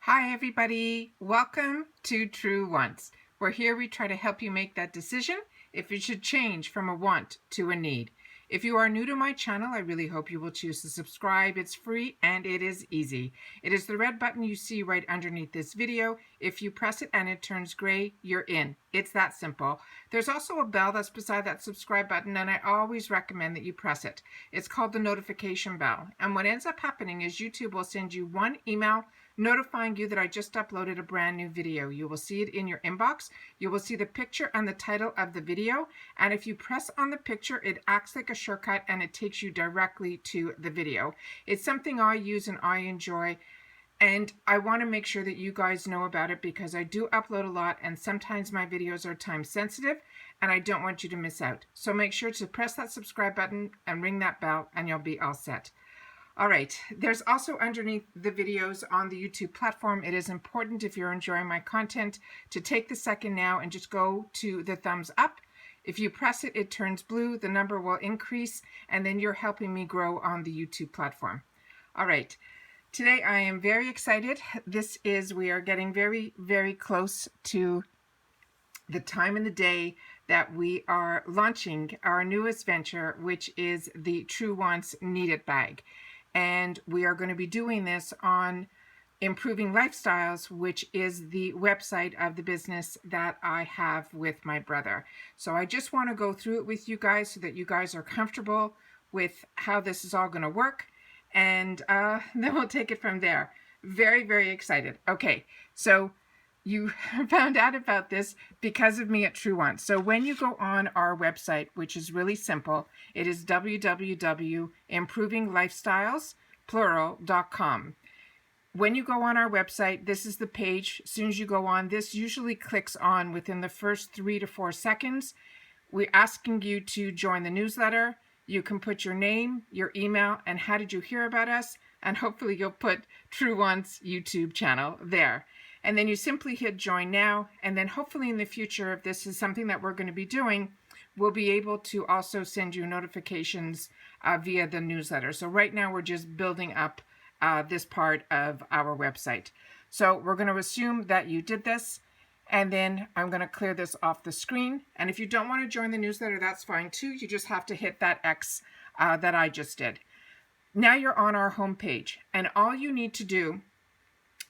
Hi everybody, welcome to Truewants. Here we try to help you make that decision if you should change from a want to a need. If you are new to my channel, I really hope you will choose to subscribe. It's free and it is easy. It is the red button you see right underneath this video. If you press it and it turns gray, you're in. It's that simple. There's also a bell that's beside that subscribe button, and I always recommend that you press it. It's called the notification bell. And what ends up happening is YouTube will send you one email notifying you that I just uploaded a brand new video. You will see it in your inbox. You will see the picture and the title of the video. And if you press on the picture, it acts like a shortcut and it takes you directly to the video. It's something I use and I enjoy. And I want to make sure that you guys know about it because I do upload a lot and sometimes my videos are time sensitive and I don't want you to miss out. So make sure to press that subscribe button and ring that bell and you'll be all set. All right, there's also underneath the videos on the YouTube platform, it is important if you're enjoying my content to take the second now and just go to the thumbs up. If you press it, it turns blue, the number will increase, and then you're helping me grow on the YouTube platform. All right, today I am very excited. We are getting very, very close to the time in the day that we are launching our newest venture, which is the Truewants Need It bag. And we are going to be doing this on Improving Lifestyles, which is the website of the business that I have with my brother. So I just want to go through it with you guys so that you guys are comfortable with how this is all going to work. And then we'll take it from there. Very, very excited. Okay, so you found out about this because of me at Truewants. So when you go on our website, which is really simple, it is www.improving-lifestyles.com. When you go on our website, this is the page. As soon as you go on, this usually clicks on within the first 3 to 4 seconds. We're asking you to join the newsletter. You can put your name, your email, and how did you hear about us? And hopefully you'll put Truewants YouTube channel there. And then you simply hit join now. And then hopefully in the future, if this is something that we're going to be doing, we'll be able to also send you notifications via the newsletter. So right now we're just building up this part of our website. So we're going to assume that you did this. And then I'm going to clear this off the screen. And if you don't want to join the newsletter, that's fine too. You just have to hit that X that I just did. Now you're on our homepage. And all you need to do,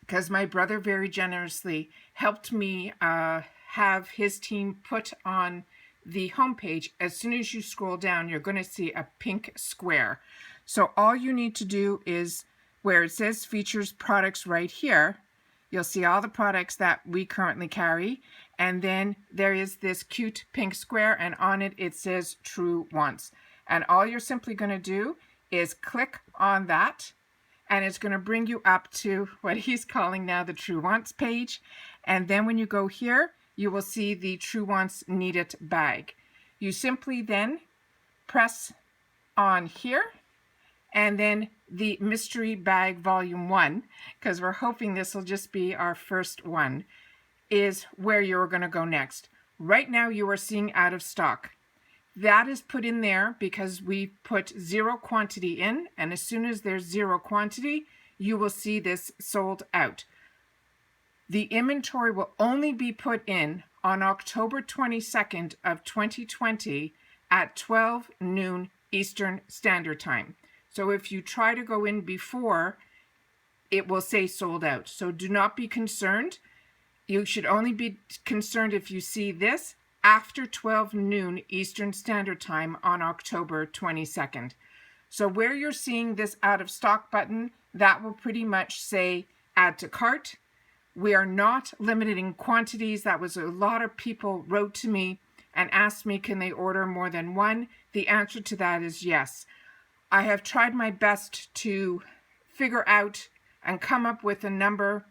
because my brother very generously helped me have his team put on the homepage. As soon as you scroll down, you're going to see a pink square. So all you need to do is where it says features products right here, you'll see all the products that we currently carry. And then there is this cute pink square, and on it, it says Truewants. And all you're simply going to do is click on that. And it's going to bring you up to what he's calling now the Truewants page. And then when you go here, you will see the Truewants Need It bag. You simply then press on here and then the Mystery Bag Volume 1, because we're hoping this will just be our first one, is where you're going to go next. Right now you are seeing out of stock. That is put in there because we put 0 quantity in, and as soon as there's 0 quantity, you will see this sold out. The inventory will only be put in on October 22nd of 2020 at 12 noon Eastern Standard Time. So if you try to go in before, it will say sold out. So do not be concerned. You should only be concerned if you see this after 12 noon Eastern Standard Time on October 22nd. So where you're seeing this out of stock button, that will pretty much say add to cart. We are not limited in quantities. That was a lot of people wrote to me and asked me, can they order more than one? The answer to that is yes. I have tried my best to figure out and come up with a number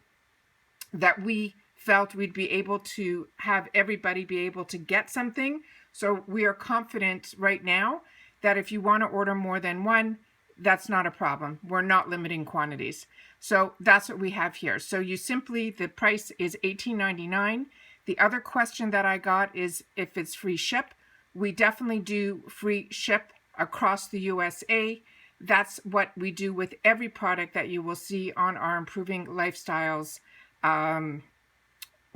that we felt we'd be able to have everybody be able to get something. So we are confident right now that if you want to order more than one, that's not a problem. We're not limiting quantities. So that's what we have here. So you simply, the price is $18.99. The other question that I got is if it's free ship. We definitely do free ship across the USA. that's what we do with every product that you will see on our Improving Lifestyles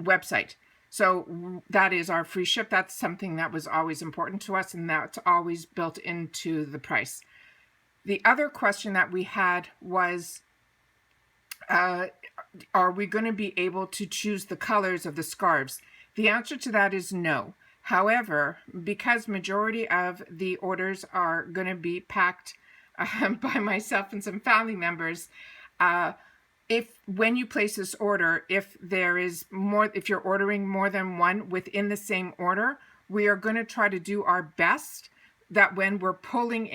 website. So that is our free ship. That's something that was always important to us, and that's always built into the price. The other question that we had was, are we going to be able to choose the colors of the scarves? The answer to that is no. However, because majority of the orders are going to be packed by myself and some family members, when you place this order, if you're ordering more than one within the same order, we are going to try to do our best that when we're pulling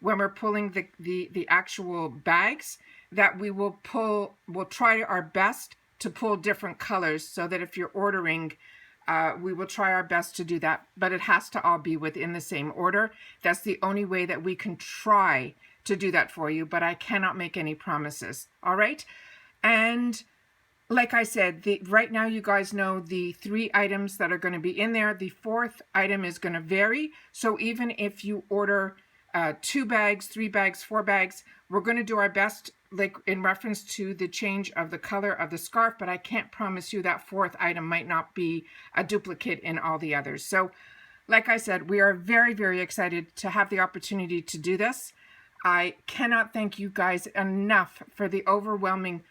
the actual bags, that we'll try our best to pull different colors, so that if you're ordering, we will try our best to do that, but it has to all be within the same order. That's the only way that we can try to do that for you, but I cannot make any promises. All right. And like I said, right now you guys know the 3 items that are going to be in there. The 4th item is going to vary. So even if you order 2 bags, 3 bags, 4 bags, we're going to do our best, like in reference to the change of the color of the scarf, but I can't promise you that 4th item might not be a duplicate in all the others. So like I said, we are very, very excited to have the opportunity to do this. I cannot thank you guys enough for the overwhelming,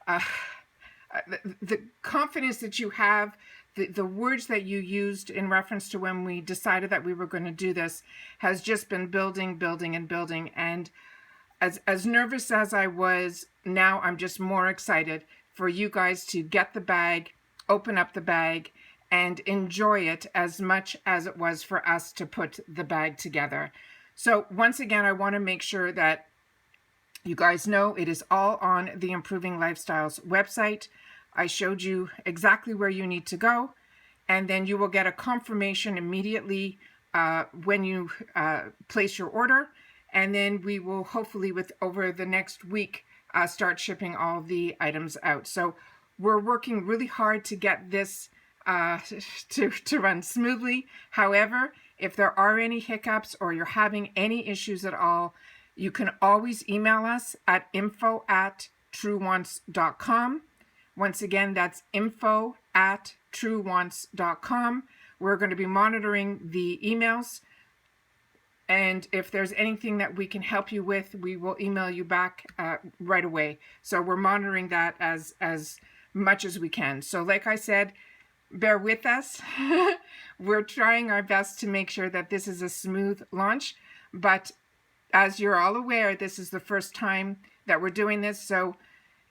the confidence that you have, the words that you used in reference to when we decided that we were going to do this has just been building, building, and building. And as nervous as I was, now I'm just more excited for you guys to get the bag, open up the bag, and enjoy it as much as it was for us to put the bag together. So once again, I want to make sure that you guys know it is all on the Improving Lifestyles website. I showed you exactly where you need to go, and then you will get a confirmation immediately when you place your order. And then we will hopefully over the next week start shipping all the items out. So we're working really hard to get this to run smoothly. However, if there are any hiccups or you're having any issues at all, you can always email us at info@truewants.com. Once again, that's info@truewants.com. We're going to be monitoring the emails, and if there's anything that we can help you with, we will email you back right away. So we're monitoring that as much as we can. So like I said, bear with us. We're trying our best to make sure that this is a smooth launch, but as you're all aware, this is the first time that we're doing this, so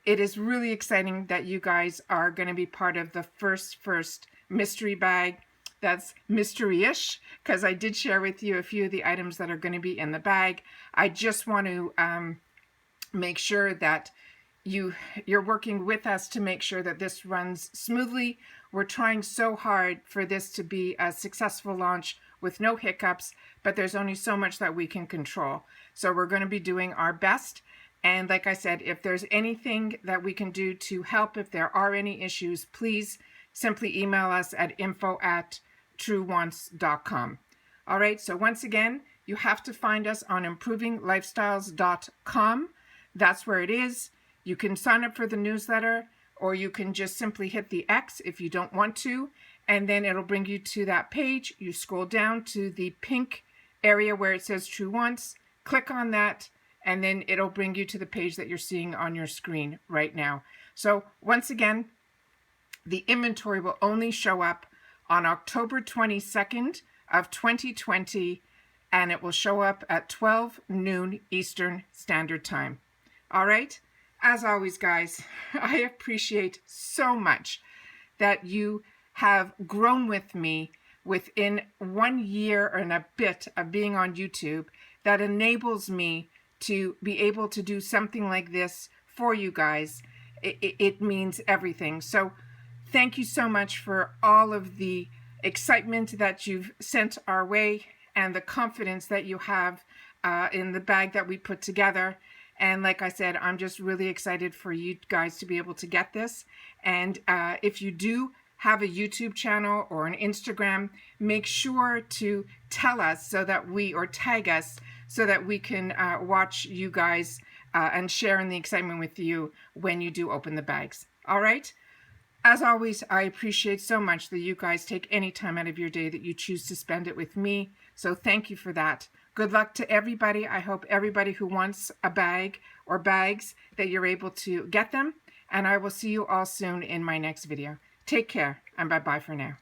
it is really exciting that you guys are going to be part of the first mystery bag. That's mystery-ish, because I did share with you a few of the items that are going to be in the bag. I just want to make sure that you're working with us to make sure that this runs smoothly. We're trying so hard for this to be a successful launch with no hiccups, but there's only so much that we can control. So we're going to be doing our best. And like I said, if there's anything that we can do to help, if there are any issues, please simply email us at info@truewants.com. All right, so once again, you have to find us on improvinglifestyles.com. That's where it is. You can sign up for the newsletter, or you can just simply hit the X if you don't want to, and then it'll bring you to that page. You scroll down to the pink area where it says Truewants, click on that, and then it'll bring you to the page that you're seeing on your screen right now. So once again, the inventory will only show up on October 22nd of 2020, and it will show up at 12 noon Eastern Standard Time. All right? As always, guys, I appreciate so much that you have grown with me within 1 year and a bit of being on YouTube. That enables me to be able to do something like this for you guys. It means everything. So thank you so much for all of the excitement that you've sent our way and the confidence that you have in the bag that we put together. And like I said, I'm just really excited for you guys to be able to get this. And if you do have a YouTube channel or an Instagram, make sure to tell us or tag us so that we can watch you guys and share in the excitement with you when you do open the bags. All right? As always, I appreciate so much that you guys take any time out of your day that you choose to spend it with me. So thank you for that. Good luck to everybody. I hope everybody who wants a bag or bags that you're able to get them. And I will see you all soon in my next video. Take care and bye-bye for now.